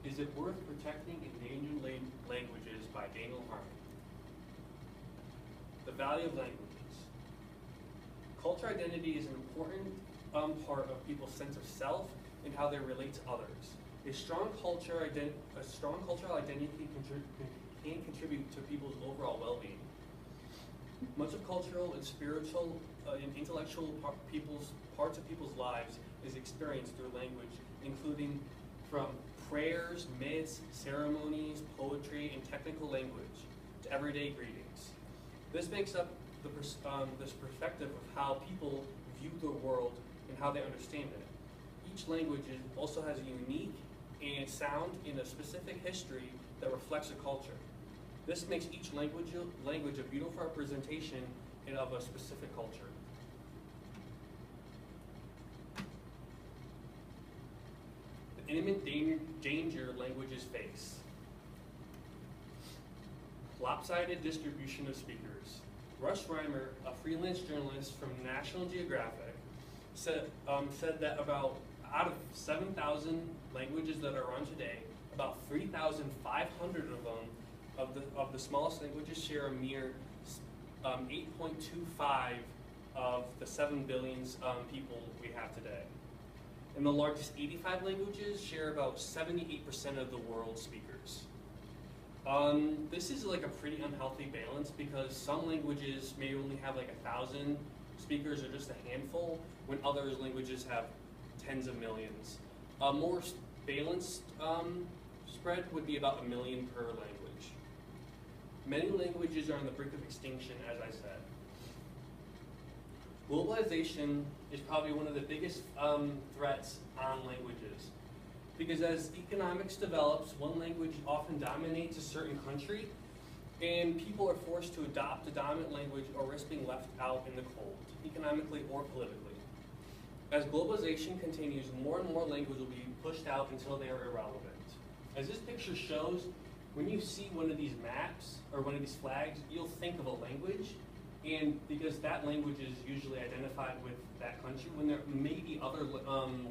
Is It Worth Protecting Endangered Languages by Daniel Harmon. The value of languages. Culture identity is an important part of people's sense of self and how they relate to others. A strong cultural identity can contribute to people's overall well-being. Much of cultural and spiritual and intellectual parts of people's lives is experienced through language, including from prayers, myths, ceremonies, poetry, and technical language to everyday greetings. This makes up this perspective of how people view the world and how they understand it. Each language also has a unique and sound in a specific history that reflects a culture. This makes each language a beautiful representation of a specific culture. The imminent danger languages face. Lopsided distribution of speakers. Russ Reimer, a freelance journalist from National Geographic, said that out of 7,000 languages that are around today, about 3,500 of them, of the smallest languages, share a mere 8.25 of the 7 billion people we have today. And the largest 85 languages share about 78% of the world's speakers. This is like a pretty unhealthy balance because some languages may only have like 1,000 speakers or just a handful, when other languages have tens of millions. A more balanced spread would be about 1 million per language. Many languages are on the brink of extinction, as I said. Globalization is probably one of the biggest threats on languages, because as economics develops, one language often dominates a certain country, and people are forced to adopt the dominant language or risk being left out in the cold, economically or politically. As globalization continues, more and more languages will be pushed out until they are irrelevant. As this picture shows, when you see one of these maps or one of these flags, you'll think of a language, and because that language is usually identified with that country, when there may be other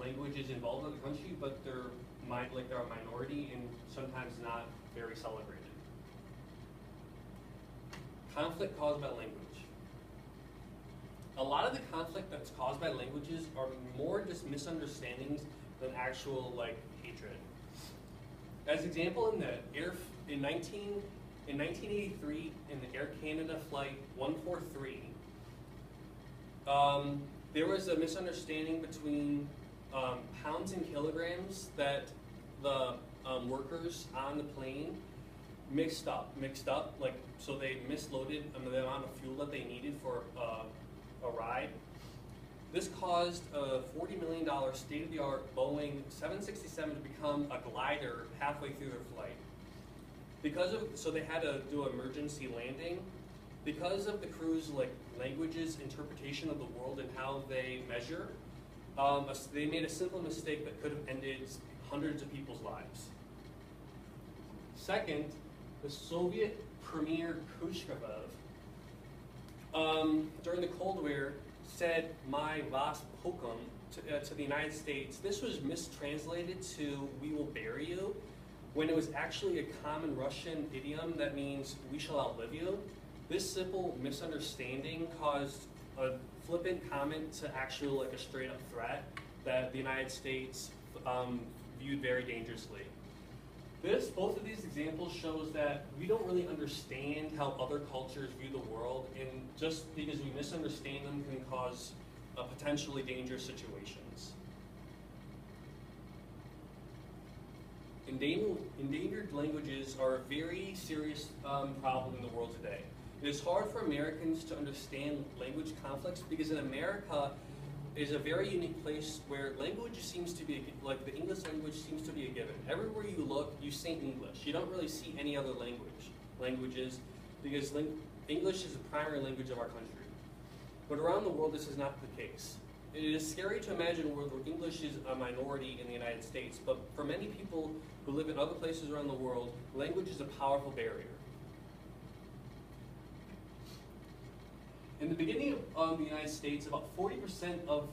languages involved in the country, but they're a minority and sometimes not very celebrated. Conflict caused by language. A lot of the conflict that's caused by languages are more just misunderstandings than actual hatred. As example, in 1983, in the Air Canada flight 143, there was a misunderstanding between pounds and kilograms that the workers on the plane mixed up, so they misloaded the amount of fuel that they needed for a ride. This caused a $40 million state-of-the-art Boeing 767 to become a glider halfway through their flight. So they had to do an emergency landing. Because of the crew's language's interpretation of the world and how they measure, they made a simple mistake that could have ended hundreds of people's lives. Second, the Soviet Premier Khrushchev, during the Cold War, said "my vas pokum" to the United States. This was mistranslated to "we will bury you," when it was actually a common Russian idiom that means "we shall outlive you." This simple misunderstanding caused a flippant comment to actually a straight-up threat that the United States viewed very dangerously. Both of these examples shows that we don't really understand how other cultures view the world, and just because we misunderstand them can cause potentially dangerous situations. Endangered languages are a very serious problem in the world today. It is hard for Americans to understand language conflicts because in America is a very unique place where language seems to be, the English language seems to be a given. Everywhere you look, you say English. You don't really see any other languages, because English is the primary language of our country. But around the world, this is not the case. It is scary to imagine a world where English is a minority in the United States, but for many people who live in other places around the world, language is a powerful barrier. In the beginning of the United States, about 40% of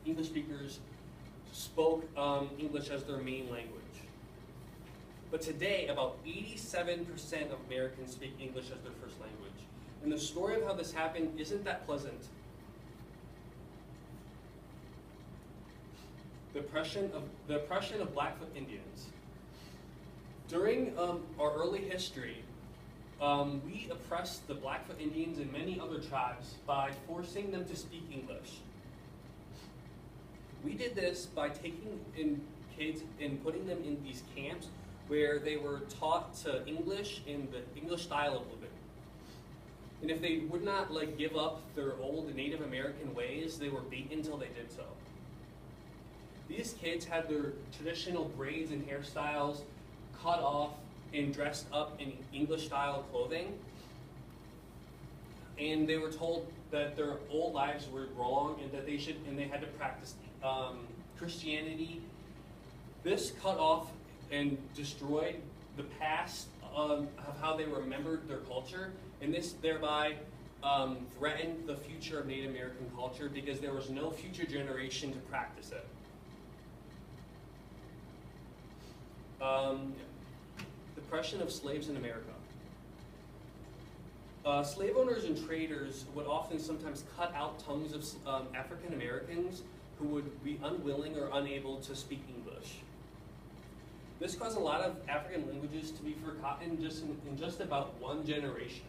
English speakers spoke English as their main language. But today, about 87% of Americans speak English as their first language. And the story of how this happened isn't that pleasant. The oppression of Blackfoot Indians. During our early history, we oppressed the Blackfoot Indians and many other tribes by forcing them to speak English. We did this by taking in kids and putting them in these camps where they were taught to English in the English style of living. And if they would not give up their old Native American ways, they were beaten until they did so. These kids had their traditional braids and hairstyles cut off and dressed up in English style clothing. And they were told that their old lives were wrong and that they had to practice Christianity. This cut off and destroyed the past of how they remembered their culture, and this thereby threatened the future of Native American culture because there was no future generation to practice it. Oppression of slaves in America. Slave owners and traders would often sometimes cut out tongues of African Americans who would be unwilling or unable to speak English. This caused a lot of African languages to be forgotten in just about one generation.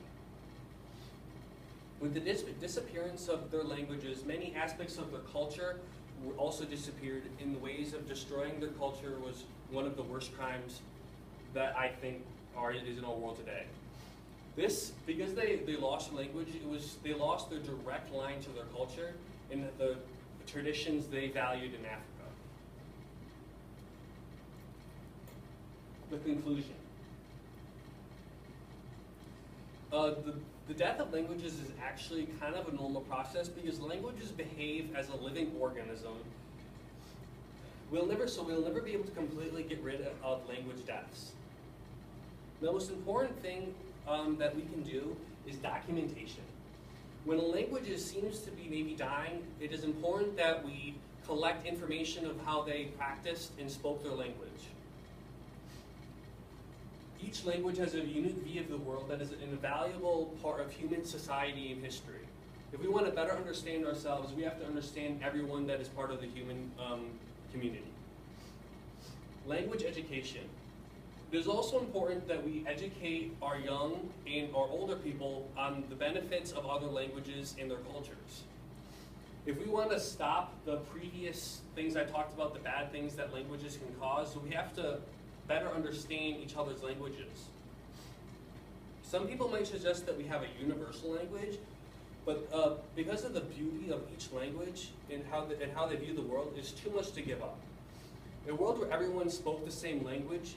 With the disappearance of their languages, many aspects of their culture also disappeared, in the ways of destroying their culture was one of the worst crimes that I think is in our world today. This, because they lost language, they lost their direct line to their culture and the traditions they valued in Africa. The conclusion. The death of languages is actually kind of a normal process because languages behave as a living organism. We'll never be able to completely get rid of language deaths. The most important thing that we can do is documentation. When a language seems to be maybe dying, it is important that we collect information of how they practiced and spoke their language. Each language has a unique view of the world that is an invaluable part of human society and history. If we want to better understand ourselves, we have to understand everyone that is part of the human community. Language education. It is also important that we educate our young and our older people on the benefits of other languages and their cultures. If we want to stop the previous things I talked about, the bad things that languages can cause, we have to better understand each other's languages. Some people might suggest that we have a universal language, but because of the beauty of each language and how they view the world, it's too much to give up. In a world where everyone spoke the same language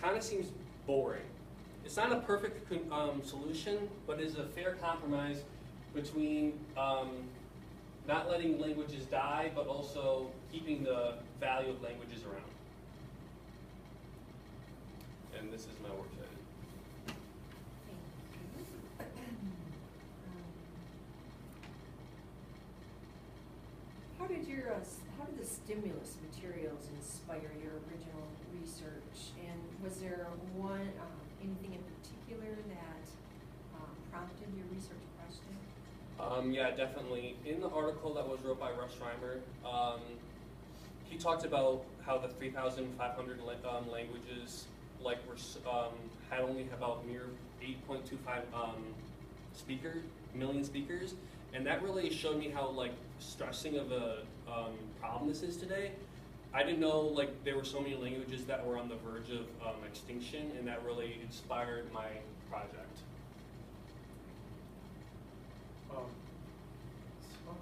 kind of seems boring. It's not a perfect solution, but is a fair compromise between not letting languages die, but also keeping the value of languages around. And this is my work cited. How did the stimulus materials inspire your original research? And was there anything in particular that prompted your research question? Yeah, definitely. In the article that was wrote by Russ Reimer, he talked about how the 3,500 languages had only about mere 8.25 million speakers, and that really showed me how stressing of a problem this is today. I didn't know there were so many languages that were on the verge of extinction, and that really inspired my project. Talk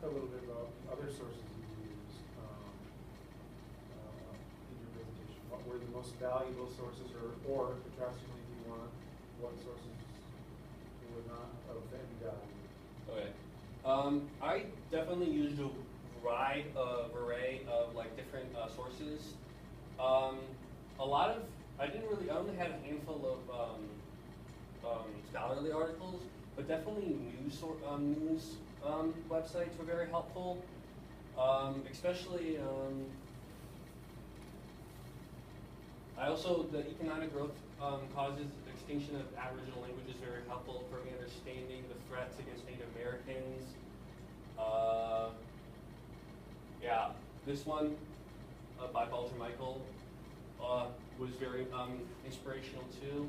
a little bit about other sources you used in your presentation. What were the most valuable sources, or contrastingly, if you want, what sources were not of any value? Okay. I definitely used a wide array of different sources. I only had a handful of scholarly articles, but definitely news websites were very helpful, especially I also, the economic growth causes extinction of Aboriginal languages, very helpful for me understanding the threats against Native Americans. Yeah, this one by Balter Michael was very inspirational too.